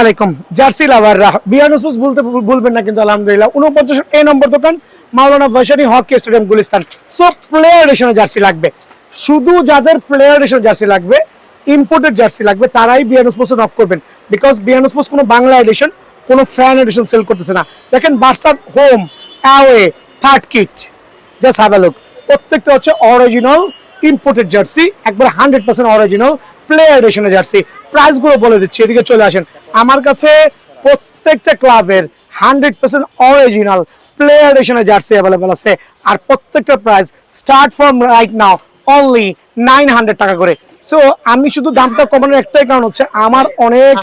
আলাইকুম জার্সি লাভাররা বিয়ান স্পোর্টস বলতে ভুলবেন না কিন্তু আলহামদুলিল্লাহ 49 এ নম্বর দোকান Maulana Bhasani hockey stadium Gulistan. So player এডিশনের জার্সি লাগবে, শুধু যাদের প্লেয়ার এডিশনের জার্সি লাগবে, ইম্পোর্টেড জার্সি লাগবে, তারাই বিয়ান স্পোর্টসে নক করবেন। বিকজ বিয়ান স্পোর্টস কোনো বাংলা এডিশন, কোনো ফ্যান এডিশন সেল করতেছে না। দেখেন বার্সার home, away, third kit, just have a look. প্রত্যেকটা হচ্ছে অরিজিনাল ইম্পোর্টেড জার্সি, একবার 100% অরিজিনাল প্লেয়ার এডিশনের জার্সি। প্রাইসগুলো বলে দিচ্ছি, এদিকে চলে আসেন। আমার কাছে প্রত্যেকটা ক্লাবের 100% অরিজিনাল প্লেয়ার এডিশনের জার্সি অ্যাভেলেবল আছে, আর প্রত্যেকটা price start from right now only 900 টাকা করে। সো আমি শুধু দামটা কমানোর একটাই কারণ হচ্ছে আমার অনেক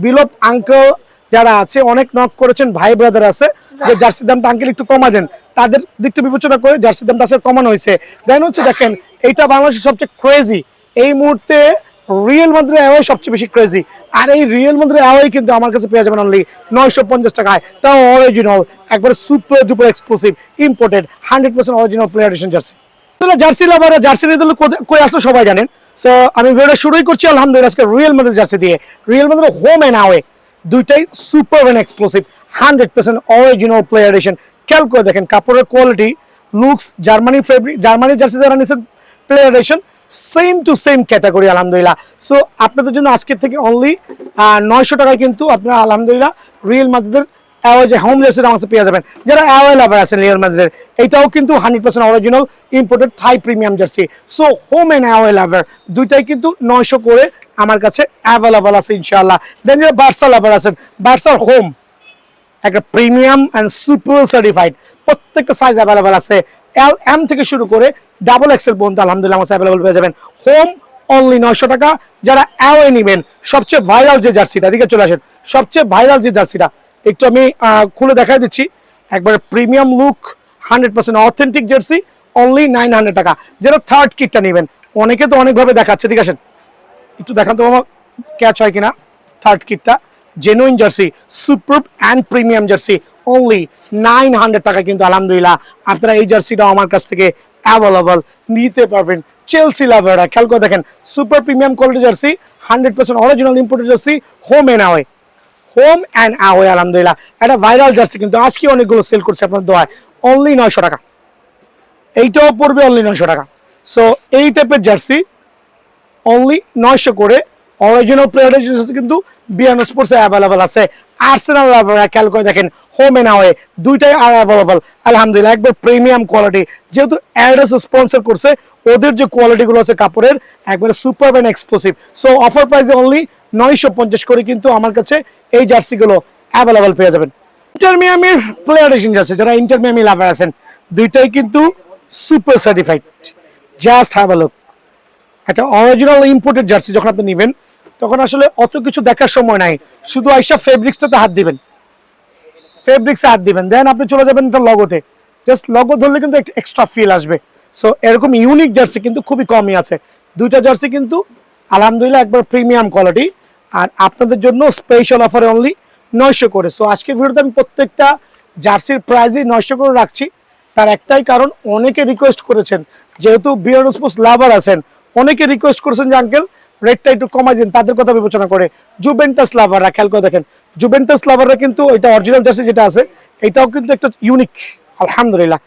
বিলভ আঙ্কেল যারা আছে অনেক নক করেছেন, ভাই ব্রাদার আছে যে জার্সির দামটা আঙ্কেল একটু কমা দেন, তাদের দিকটা বিবেচনা করে জার্সির দামটা আসলে কমানো হয়েছে। দেন হচ্ছে দেখেন এইটা বাংলাদেশের সবচেয়ে ক্রেজি এই মুহূর্তে রিয়েল মাদ্রিদ অ্যাওয়ে সবচেয়ে বেশি ক্রেজি, আর এই রিয়েল মাদ্রিদ অ্যাওয়ে কিন্তু আমার কাছে পেয়ে যাবেন অনলি 950 টাকায়, তাও অরিজিনাল একবারে super duper exclusive imported 100% original player edition jersey. Jersey লাভাররা জার্সি নিয়ে কই আসলো সবাই জানেন। সো আমি ভিডিওটা শুরুই করছি আলহামদুলিল্লাহ আজকে রিয়েল মাদ্রিদ জার্সি দিয়ে। Real Madrid home and away দুইটাই super and exclusive 100% original player edition. খেয়াল করে দেখেন কাপড়ের quality, looks, Germany fabric, Germany jersey যারা নিয়েছেন player edition same to same category আলহামদুলিল্লাহ। সো আপনাদের জন্য আজকের থেকে অনলি 900 টাকায় কিন্তু আপনারা আলহামদুলিল্লাহ রিয়েল মাদ্রিদের অ্যাওয়ে যে হোম জার্সিটা আমার কাছে পেয়ে যাবেন। যারা অ্যাওয়ে লাভার আছেন রিয়েল মাদ্রিদের, এটাও কিন্তু 100% original imported Thai premium jersey. So home and away lover দুইটাই কিন্তু 900 করে আমার কাছে অ্যাভেলেবল আছে ইনশাআল্লাহ। দেন যারা বার্সা লাভার আছেন, বার্সার হোম একটা প্রিমিয়াম অ্যান্ড সুপার সার্টিফাইড প্রত্যেকটা সাইজ অ্যাভেলেবল আছে, এল এম থেকে শুরু করে ডাবল এক্সেল পর্যন্ত আলহামদুলিল্লাহ আমার অ্যাভেলেবল পেয়ে যাবেন। হোম অনলি 900 টাকা। যারা অ্যাওয়ে নেবেন, সবচেয়ে ভাইরাল যে জার্সিটা, দিকে চলে আসেন, সবচেয়ে ভাইরাল যে জার্সিটা একটু আমি খুলে দেখাই দিচ্ছি, একবারে premium look 100% authentic jersey only 900 টাকা। যারা থার্ড কিটটা নেবেন, অনেকে তো অনেকভাবে দেখাচ্ছে, ঠিক আছে একটু দেখান তো আমার ক্যাচ হয় কিনা। থার্ড কিটটা genuine jersey, super and premium jersey only 900 টাকা কিন্তু আলহামদুলিল্লাহ আপনারা এই জার্সিটা আমার কাছ থেকে অ্যাভেলেবল নিতে পারবেন। চেলসি লাভাররা খেয়াল করে দেখেন super premium quality jersey 100% original imported jersey home and away, home and away আলহামদুলিল্লাহ একটা ভাইরাল জার্সি কিন্তু আজকে অনেকগুলো সেল করছে আপনার দোয়ায় অনলি 900 টাকা। এইটাও পড়বে অনলি 900 টাকা। সো এই টাইপের জার্সি অনলি 900 করে অরিজিনাল প্লেয়ার জার্সি কিন্তু বিয়ান স্পোর্টসে অ্যাভেলেবল আছে। আর্সেনাল লাভাররা খেয়াল করে দেখেন হোম এন্ড অ্যাওয়ে দুইটাই আর অ্যাভেলেবল আলহামদুলিল্লাহ, একবার প্রিমিয়াম কোয়ালিটি। যেহেতু অ্যাডিডাস স্পন্সর করছে, ওদের যে কোয়ালিটিগুলো আছে কাপড়ের একবারে super and exclusive. So offer প্রাইসে অনলি 950 করে কিন্তু আমার কাছে এই জার্সিগুলো অ্যাভেলেবল পেয়ে যাবেন। ইন্টার মিয়ামির প্লেয়ার এডিশন জার্সি, যারা ইন্টার মিয়ামি লাভার আছেন, দুইটাই কিন্তু super certified. Just have a look, একটা অরিজিনাল ইম্পোর্টেড জার্সি যখন আপনি নেবেন তখন আসলে অত কিছু দেখার সময় নাই, শুধু আইসা ফেব্রিক্সটাতে হাত দিবেন, ফেব্রিক্সে হাত দিবেন, দেন আপনি চলে যাবেন এটা লগোতে, জাস্ট লগো ধরলে কিন্তু একটা এক্সট্রা ফিল আসবে। সো এরকম ইউনিক জার্সি কিন্তু খুবই কমই আছে, দুইটা জার্সি কিন্তু আলহামদুলিল্লাহ একবার প্রিমিয়াম কোয়ালিটি, আর আপনাদের জন্য স্পেশাল অফারে অনলি 900 করে। সো আজকের ভিডিওতে আমি প্রত্যেকটা জার্সির প্রাইসই 900 করে রাখছি, তার একটাই কারণ অনেকে রিকোয়েস্ট করেছেন, যেহেতু বিয়ান স্পোর্টস লাভার আছেন, অনেকে রিকোয়েস্ট করেছেন যে আঙ্কেল রেটটা একটু কমাই দিন, তাদের কথা বিবেচনা করে। জুভেন্টাস লাভাররা খেয়াল করে দেখেন, জুভেন্টাস লাভাররা কিন্তু এটা অরিজিনাল জার্সি যেটা আছে এটাও কিন্তু একটা ইউনিক আলহামদুলিল্লাহ।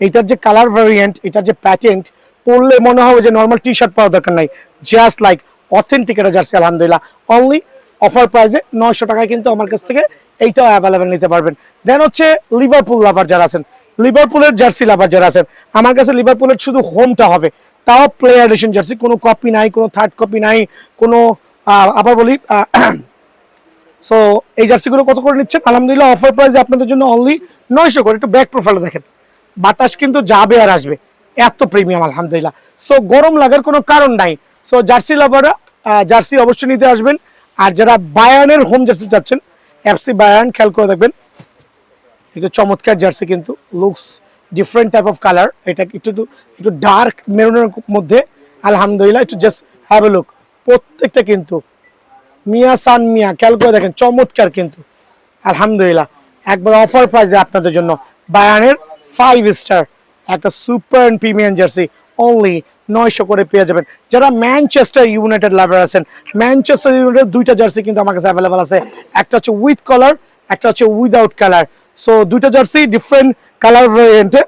এইটার যে কালার ভ্যারিয়েন্ট, এটার যে প্যাটেন্ট, পরলে মনে হবে যে নর্মাল টি শার্ট পাওয়ার দরকার নাই, জাস্ট লাইক অথেন্টিক একটা জার্সি আলহামদুলিল্লাহ। অনলি অফার প্রাইসে 900 টাকায় কিন্তু আমার কাছ থেকে এইটাও অ্যাভেলেবেল নিতে পারবেন। দেন হচ্ছে লিভারপুল লাভার যারা আছেন, লিভারপুলের জার্সি লাভার যারা আছেন, আমার কাছে লিভারপুলের শুধু হোমটা হবে, তাও প্লেয়ার এডিশন জার্সি, কোনো কপি নাই, কোনো থার্ড কপি নাই, কোনো আবার বলি। সো এই জার্সিগুলো কত করে নিচ্ছেন আলহামদুলিল্লাহ অফার প্রাইসে আপনাদের জন্য অনলি 900 করে। একটু ব্যাক প্রোফাইলে দেখেন, বাতাস কিন্তু যাবে আর আসবে, এত প্রিমিয়াম আলহামদুলিল্লাহ। সো গরম লাগার কোনো কারণ নাই। সো জার্সি লাভাররা জার্সি অবশ্যই নিতে আসবেন। আর যারা বায়ার্নের হোম জার্সি চাচ্ছেন, এফসি বায়ার্ন খেয়াল করে দেখবেন, একটু চমৎকার জার্সি কিন্তু looks different type of colour, এটা একটু ডার্ক মেরুনের মধ্যে আলহামদুলিল্লাহ। একটু জাস্ট হ্যাভ এ লুক, প্রত্যেকটা কিন্তু মিয়া সান মিয়া খেয়াল করে দেখেন চমৎকার কিন্তু আলহামদুলিল্লাহ একবার অফার প্রাইসে আপনাদের জন্য বায়ার্নের 5 স্টার একটা সুপার প্রিমিয়াম জার্সি অনলি 900 করে পেয়ে যাবেন। যারা ম্যানচেস্টার ইউনাইটেড লাভার আছেন, ম্যানচেস্টার ইউনাইটেড দুইটা জার্সি কিন্তু আমার কাছে অ্যাভেলেবল আছে, একটা হচ্ছে উইথ কালার, একটা হচ্ছে উইদাউট কালার। সো দুইটা জার্সি ডিফারেন্ট কালার ভেরিয়েন্টে,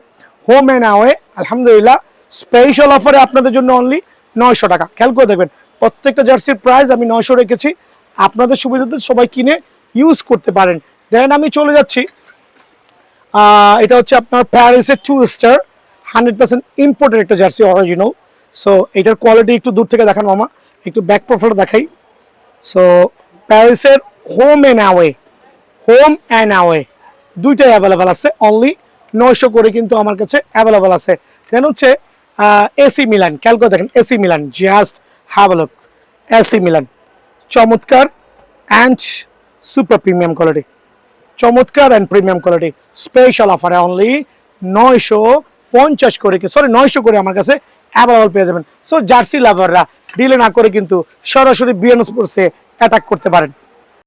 হোম অ্যান্ড আওয়ে। আলহামদুলিল্লাহ স্পেশাল অফারে আপনাদের জন্য অনলি 900 টাকা। খেয়াল করে দেখবেন প্রত্যেকটা জার্সির প্রাইস আমি 900 রেখেছি, আপনাদের সুবিধাতে সবাই কিনে ইউজ করতে পারেন। দেন আমি চলে যাচ্ছি, এটা হচ্ছে আপনার প্যারিসের 2 স্টার 100% ইম্পোর্টেড একটা জার্সি, অরিজিনাল। সো এটার কোয়ালিটি একটু দূর থেকে দেখান মামা, একটু ব্যাক প্রোফাইল দেখাই। সো প্যারিসের হোম অ্যান্ড অ্যাওয়ে দুইটাই অ্যাভেলেবেল আছে, অনলি 900 করে কিন্তু আমার কাছে অ্যাভেলেবেল আছে। দেন হচ্ছে এসি মিলান, খেয়াল করে দেখেন AC Milan, just have a look. AC Milan চমৎকার অ্যান্ড সুপার প্রিমিয়াম কোয়ালিটি, চমৎকার অ্যান্ড প্রিমিয়াম কোয়ালিটি। স্পেশাল অফারে অনলি 950 করে, সরি 900 করে আমার কাছে অ্যাভেলেবল পেয়ে যাবেন। সো জার্সি লাভাররা ডিলে না করে কিন্তু সরাসরি বিএন স্পোর্টসে অ্যাটাক করতে পারেন।